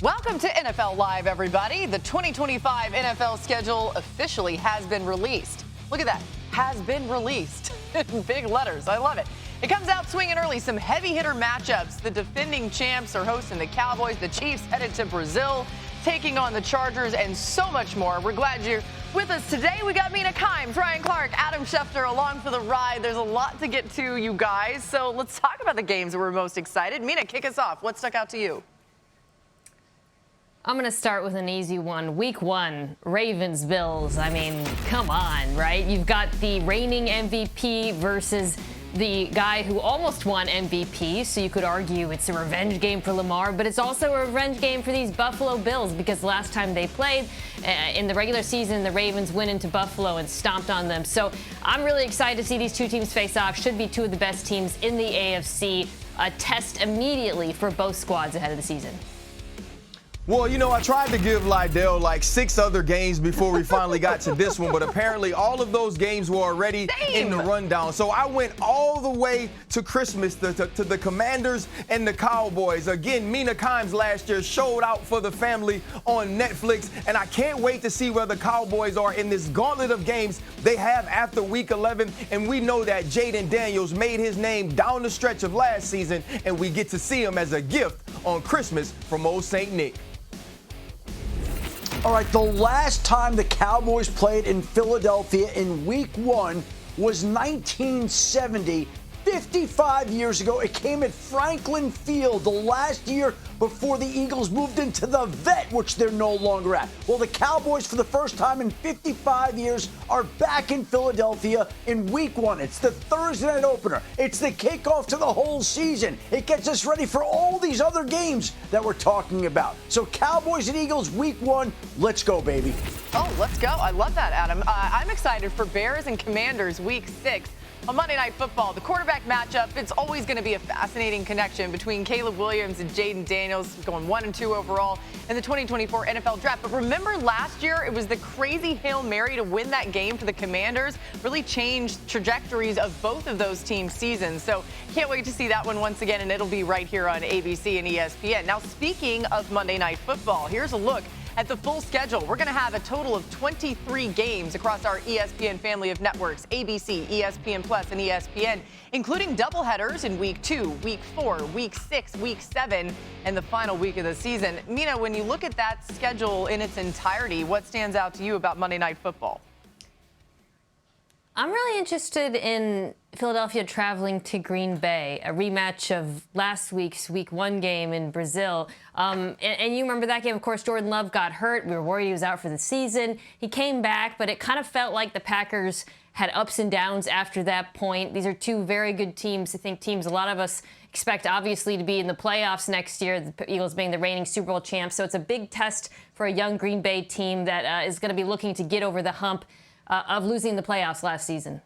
Welcome to NFL Live, everybody. The 2025 NFL schedule officially has been released. Look at that. Has been released. In big letters. I love it. It comes out swinging early. Some heavy hitter matchups. The defending champs are hosting the Cowboys. The Chiefs headed to Brazil, taking on the Chargers, and so much more. We're glad you're with us today. We got Mina Kimes, Ryan Clark, Adam Schefter along for the ride. There's a lot to get to, you guys. So let's talk about the games that we're most excited. Mina, kick us off. What stuck out to you? I'm going to start with an easy one. Week 1, Ravens-Bills. I mean, come on, right? You've got the reigning MVP versus the guy who almost won MVP, so you could argue it's a revenge game for Lamar, but it's also a revenge game for these Buffalo Bills because last time they played in the regular season, the Ravens went into Buffalo and stomped on them. So I'm really excited to see these two teams face off. Should be two of the best teams in the AFC. A test immediately for both squads ahead of the season. Well, you know, I tried to give Lydell like 6 other games before we finally got to this one, but apparently all of those games were already in the rundown. So I went all the way to Christmas to the Commanders and the Cowboys. Again, Mina Kimes last year showed out for the family on Netflix, and I can't wait to see where the Cowboys are in this gauntlet of games they have after Week 11. And we know that Jaden Daniels made his name down the stretch of last season, and we get to see him as a gift on Christmas from old St. Nick. All right, the last time the Cowboys played in Philadelphia in Week 1 was 1970, 55 years ago. It came at Franklin Field the last year before the Eagles moved into the Vet, which they're no longer at. Well, the Cowboys, for the first time in 55 years, are back in Philadelphia in Week 1. It's the Thursday night opener. It's the kickoff to the whole season. It gets us ready for all these other games that we're talking about. So Cowboys and Eagles, Week 1, let's go, baby. Oh, let's go. I love that, Adam. I'm excited for Bears and Commanders, Week 6. On Monday Night Football, the quarterback matchup, it's always going to be a fascinating connection between Caleb Williams and Jaden Daniels, going 1-2 overall in the 2024 NFL Draft. But remember last year, it was the crazy Hail Mary to win that game for the Commanders, really changed trajectories of both of those teams' seasons. So can't wait to see that one once again, and it'll be right here on ABC and ESPN. Now, speaking of Monday Night Football, here's a look at the full schedule. We're going to have a total of 23 games across our ESPN family of networks, ABC, ESPN Plus, and ESPN, including doubleheaders in Week 2, Week 4, Week 6, Week 7, and the final week of the season. Mina, when you look at that schedule in its entirety, what stands out to you about Monday Night Football? I'm really interested in Philadelphia traveling to Green Bay, a rematch of last week's Week 1 game in Brazil. And you remember that game, of course, Jordan Love got hurt. We were worried he was out for the season. He came back, but it kind of felt like the Packers had ups and downs after that point. These are two very good teams. I think teams a lot of us expect, obviously, to be in the playoffs next year, the Eagles being the reigning Super Bowl champs. So it's a big test for a young Green Bay team that is going to be looking to get over the hump of losing the playoffs last season.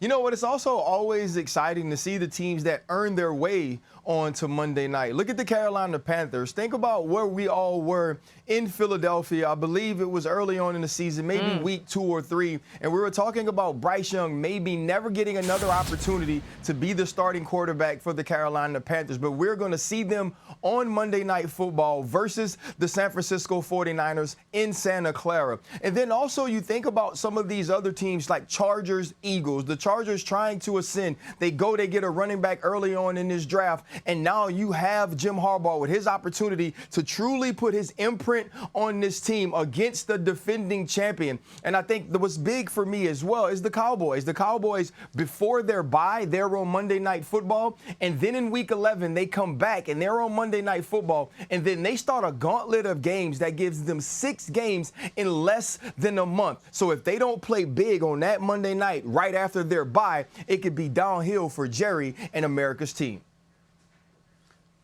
You know what? It's also always exciting to see the teams that earn their way onto Monday night. Look at the Carolina Panthers. Think about where we all were in Philadelphia. I believe it was early on in the season, maybe week 2 or 3. And we were talking about Bryce Young maybe never getting another opportunity to be the starting quarterback for the Carolina Panthers. But we're going to see them on Monday Night Football versus the San Francisco 49ers in Santa Clara. And then also you think about some of these other teams like Chargers, Eagles. The Chargers trying to ascend. They get a running back early on in this draft. And now you have Jim Harbaugh with his opportunity to truly put his imprint on this team against the defending champion. And I think what's big for me as well is the Cowboys. The Cowboys, before their bye, they're on Monday Night Football. And then in Week 11, they come back and they're on Monday Night Football. And then they start a gauntlet of games that gives them 6 games in less than a month. So if they don't play big on that Monday night right after their bye, it could be downhill for Jerry and America's team.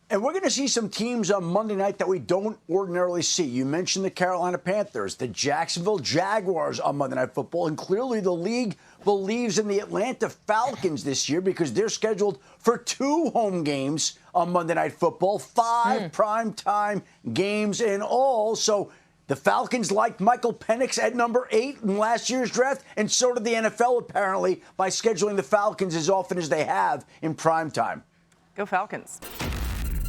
And we're going to see some teams on Monday night that we don't ordinarily see. You mentioned the Carolina Panthers, the Jacksonville Jaguars on Monday Night Football, and clearly the league believes in the Atlanta Falcons this year because they're scheduled for 2 home games on Monday Night Football, 5 primetime games in all. So the Falcons liked Michael Penix at number 8 in last year's draft, and so did the NFL apparently by scheduling the Falcons as often as they have in primetime. Go Falcons.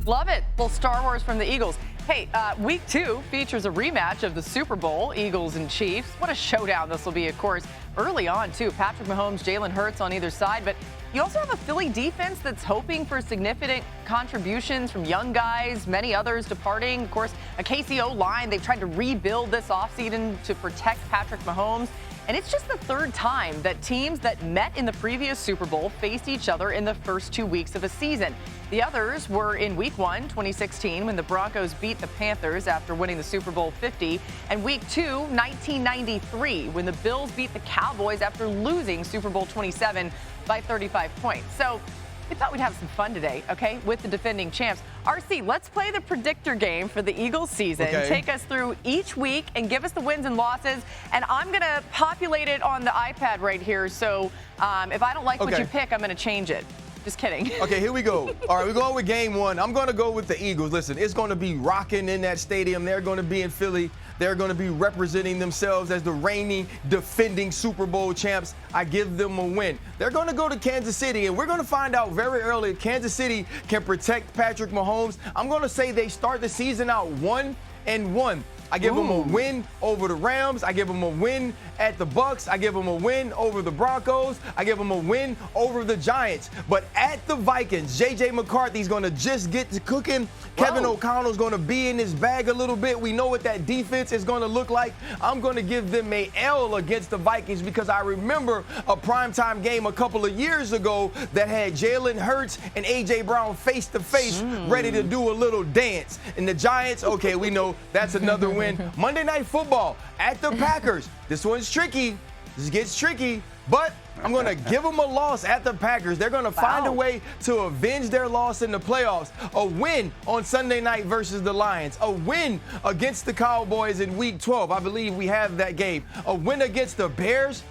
Love it. Well, Star Wars from the Eagles. Hey, week 2 features a rematch of the Super Bowl, Eagles and Chiefs. What a showdown this will be, of course, early on, too. Patrick Mahomes, Jalen Hurts on either side. But you also have a Philly defense that's hoping for significant contributions from young guys, many others departing. Of course, a KCO line. They've tried to rebuild this offseason to protect Patrick Mahomes. And it's just the third time that teams that met in the previous Super Bowl faced each other in the first 2 weeks of a season. The others were in Week 1, 2016, when the Broncos beat the Panthers after winning the Super Bowl 50, and Week 2, 1993, when the Bills beat the Cowboys after losing Super Bowl 27 by 35 points. So we thought we'd have some fun today, okay, with the defending champs. RC, let's play the predictor game for the Eagles season. Okay. Take us through each week and give us the wins and losses. And I'm going to populate it on the iPad right here. So if I don't like what you pick, I'm going to change it. Just kidding. Okay, here we go. All right, we're going with game 1. I'm going to go with the Eagles. Listen, it's going to be rocking in that stadium. They're going to be in Philly. They're going to be representing themselves as the reigning, defending Super Bowl champs. I give them a win. They're going to go to Kansas City, and we're going to find out very early if Kansas City can protect Patrick Mahomes. I'm going to say they start the season out 1-1. I give them a win over the Rams. I give them a win at the Bucks. I give them a win over the Broncos. I give them a win over the Giants. But at the Vikings, J.J. McCarthy's going to just get to cooking. Kevin O'Connell's going to be in his bag a little bit. We know what that defense is going to look like. I'm going to give them a L against the Vikings because I remember a primetime game a couple of years ago that had Jalen Hurts and A.J. Brown face-to-face ready to do a little dance. And the Giants, okay, we know that's another win. Monday Night Football at the Packers. This one's tricky. This gets tricky, but I'm going to give them a loss at the Packers. They're going to find a way to avenge their loss in the playoffs. A win on Sunday night versus the Lions. A win against the Cowboys in Week 12. I believe we have that game. A win against the Bears.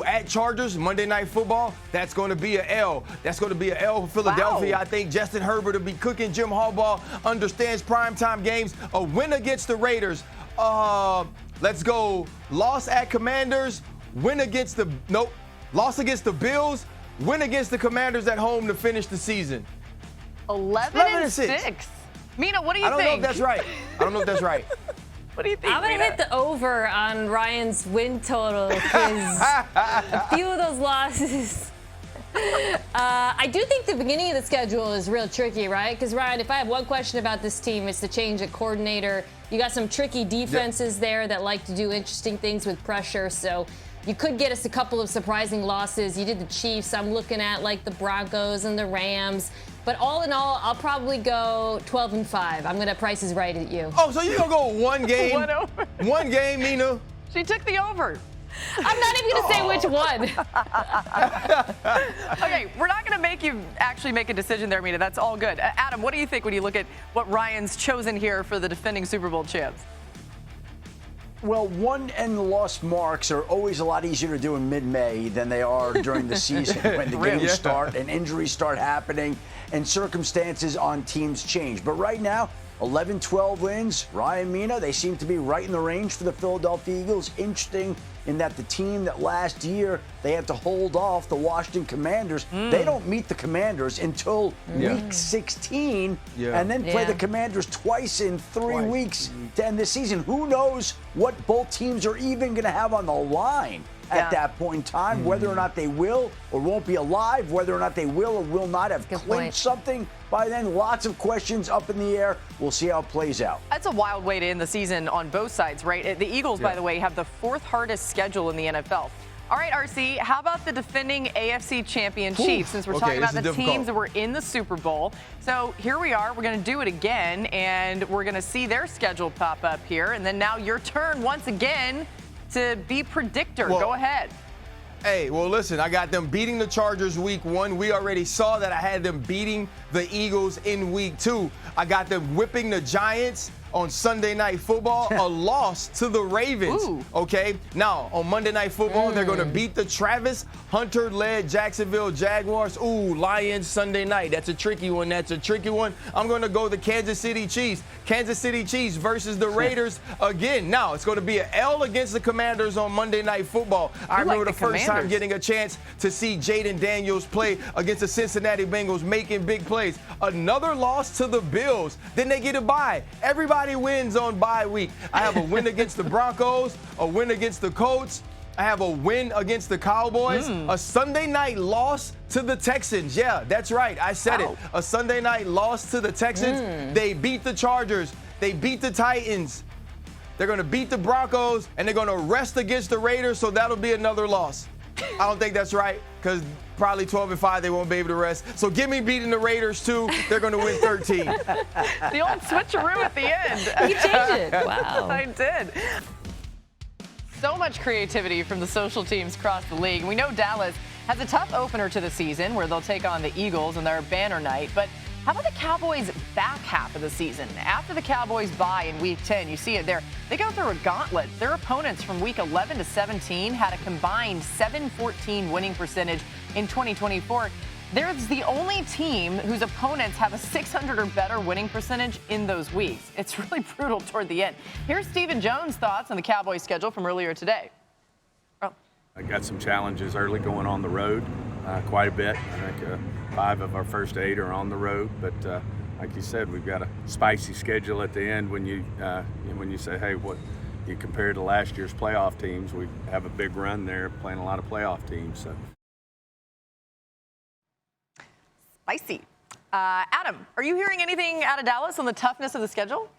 At Chargers, Monday Night Football, that's going to be an L. That's going to be an L for Philadelphia. I think Justin Herbert will be cooking. Jim Harbaugh understands primetime games. A win against the Raiders. Let's go. Loss at Commanders. Win against the loss against the Bills. Win against the Commanders at home to finish the season. 11-6. Mina, what do you think? I don't know if that's right. What do you think? I'm going to hit the over on Ryan's win total because a few of those losses. I do think the beginning of the schedule is real tricky, right? Because, Ryan, if I have one question about this team, it's the change at coordinator. You got some tricky defenses there that like to do interesting things with pressure. So you could get us a couple of surprising losses. You did the Chiefs. I'm looking at like the Broncos and the Rams. But all in all, I'll probably go 12-5. I'm going to Price is Right at you. Oh, so you're going to go one game? One over. One game, Mina? She took the over. I'm not even going to say which one. Okay, we're not going to make you actually make a decision there, Mina. That's all good. Adam, what do you think when you look at what Ryan's chosen here for the defending Super Bowl champs? Well, won and lost marks are always a lot easier to do in mid-May than they are during the season when the games start and injuries start happening and circumstances on teams change. But right now, 11-12 wins. Ryan, Mina, they seem to be right in the range for the Philadelphia Eagles. Interesting in that the team that last year they had to hold off the Washington Commanders, they don't meet the Commanders until week 16 and then play the Commanders twice in 3 weeks to end the season. Who knows what both teams are even going to have on the line at that point in time, whether or not they will or won't be alive, whether or not they will or will not have clinched something by then. Lots of questions up in the air. We'll see how it plays out. That's a wild way to end the season on both sides, right? The Eagles, by the way, have the 4th hardest schedule in the NFL. All right, RC, how about the defending AFC champion Chiefs, since we're talking about the teams that were in the Super Bowl? So here we are. We're going to do it again, and we're going to see their schedule pop up here. And then now your turn once again to be predictor. Go ahead. Hey, well, listen, I got them beating the Chargers week 1. We already saw that I had them beating the Eagles in week 2. I got them whipping the Giants on Sunday Night Football, a loss to the Ravens. Ooh. Okay, now on Monday Night Football, they're going to beat the Travis Hunter-led Jacksonville Jaguars. Ooh, Lions Sunday night. That's a tricky one. That's a tricky one. I'm going to go the Kansas City Chiefs. Kansas City Chiefs versus the Raiders again. Now, it's going to be an L against the Commanders on Monday Night Football. I remember the first time getting a chance to see Jaden Daniels play against the Cincinnati Bengals, making big plays. Another loss to the Bills. Then they get a bye. Everybody wins on bye week. I have a win against the Broncos, a win against the Colts. I have a win against the Cowboys, a Sunday night loss to the Texans. Yeah, that's right. I said it. A Sunday night loss to the Texans. They beat the Chargers. They beat the Titans. They're going to beat the Broncos, and they're going to rest against the Raiders, so that'll be another loss. I don't think that's right because probably 12-5 they won't be able to rest. So give me beating the Raiders, too. They're going to win 13. The old switcheroo at the end. You changed it. Wow. I did. So much creativity from the social teams across the league. We know Dallas has a tough opener to the season where they'll take on the Eagles in their banner night. But how about the Cowboys' back half of the season? After the Cowboys bye in Week 10, you see it there. They go through a gauntlet. Their opponents from Week 11 to 17 had a combined 714 winning percentage in 2024. They're the only team whose opponents have a 600 or better winning percentage in those weeks. It's really brutal toward the end. Here's Stephen Jones' thoughts on the Cowboys' schedule from earlier today. Oh. I got some challenges early going on the road, quite a bit. I think 5 of our first 8 are on the road, but like you said, we've got a spicy schedule at the end when you say, hey, what you compare to last year's playoff teams, we have a big run there playing a lot of playoff teams. So. Spicy. Adam, are you hearing anything out of Dallas on the toughness of the schedule?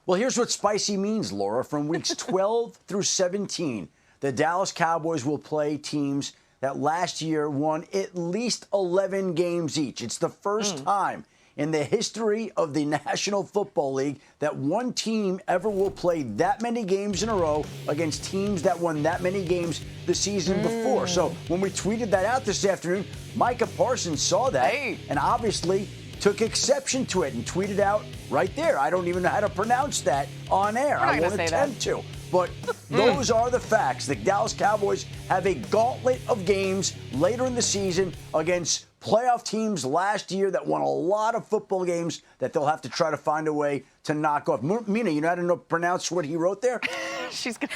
Well, here's what spicy means, Laura. From weeks 12 through 17, the Dallas Cowboys will play teams that last year won at least 11 games each. It's the first time in the history of the National Football League that one team ever will play that many games in a row against teams that won that many games the season before. So when we tweeted that out this afternoon, Micah Parsons saw that and obviously took exception to it and tweeted out right there. I don't even know how to pronounce that on air. I won't attempt to. But those are the facts. The Dallas Cowboys have a gauntlet of games later in the season against playoff teams last year that won a lot of football games that they'll have to try to find a way to knock off. Mina, you know how to pronounce what he wrote there? She's going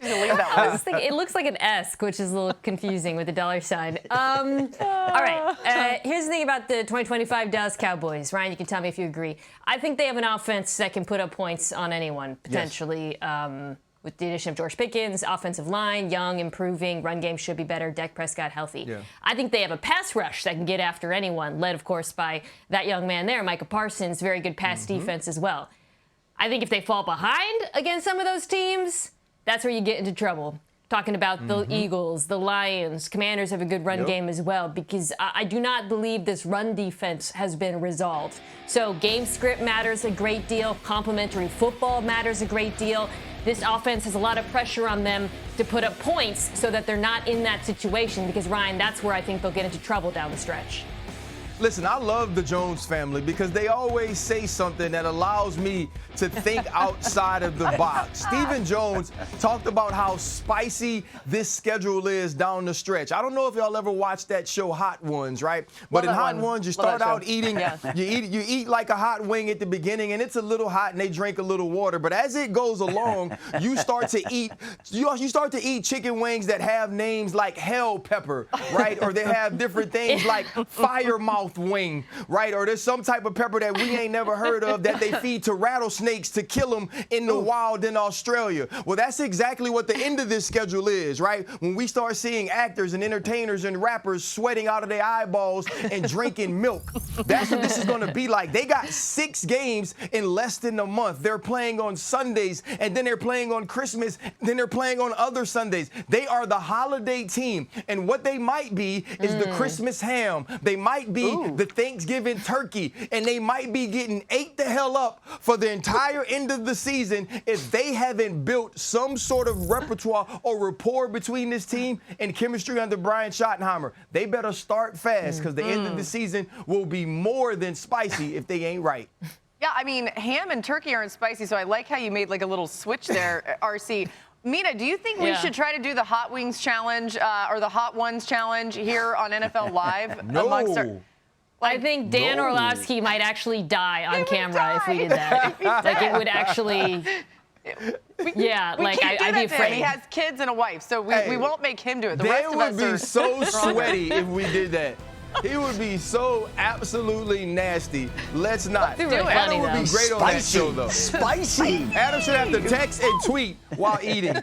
to leave that one. It looks like an S, which is a little confusing with the dollar sign. All right. Here's the thing about the 2025 Dallas Cowboys. Ryan, you can tell me if you agree. I think they have an offense that can put up points on anyone, potentially. Yes. With the addition of George Pickens, offensive line, young, improving, run game should be better, Dak Prescott healthy. Yeah. I think they have a pass rush that can get after anyone, led, of course, by that young man there, Micah Parsons, very good pass defense as well. I think if they fall behind against some of those teams, that's where you get into trouble. Talking about the Eagles, the Lions, Commanders have a good run game as well, because I do not believe this run defense has been resolved. So game script matters a great deal. Complementary football matters a great deal. This offense has a lot of pressure on them to put up points so that they're not in that situation, because, Ryan, that's where I think they'll get into trouble down the stretch. Listen, I love the Jones family because they always say something that allows me to think outside of the box. Stephen Jones talked about how spicy this schedule is down the stretch. I don't know if y'all ever watched that show Hot Ones, right? But in Hot Ones, you start out eating, you eat like a hot wing at the beginning, and it's a little hot, and they drink a little water. But as it goes along, you start to eat chicken wings that have names like Hell Pepper, right? Or they have different things like Fire Mouth wing, right? Or there's some type of pepper that we ain't never heard of that they feed to rattlesnakes to kill them in the wild in Australia. Well, that's exactly what the end of this schedule is, right? When we start seeing actors and entertainers and rappers sweating out of their eyeballs and drinking milk. That's what this is going to be like. They got 6 games in less than a month. They're playing on Sundays, and then they're playing on Christmas, then they're playing on other Sundays. They are the holiday team, and what they might be is the Christmas ham. They might be the Thanksgiving turkey, and they might be getting ate the hell up for the entire end of the season if they haven't built some sort of repertoire or rapport between this team and chemistry under Brian Schottenheimer. They better start fast because the end of the season will be more than spicy if they ain't right. Yeah, I mean, ham and turkey aren't spicy, so I like how you made like a little switch there, RC. Mina, do you think we should try to do the Hot Wings Challenge or the Hot Ones Challenge here on NFL Live? No. I think Dan Orlovsky might actually die on camera if we did that. Like, it would actually... I'd be afraid. He has kids and a wife, so we won't make him do it. The rest of us would be so sweaty if we did that. He would be so absolutely nasty. Let's not. Do it. Adam would be great on that show, though. Spicy. Adam should have to text and tweet while eating.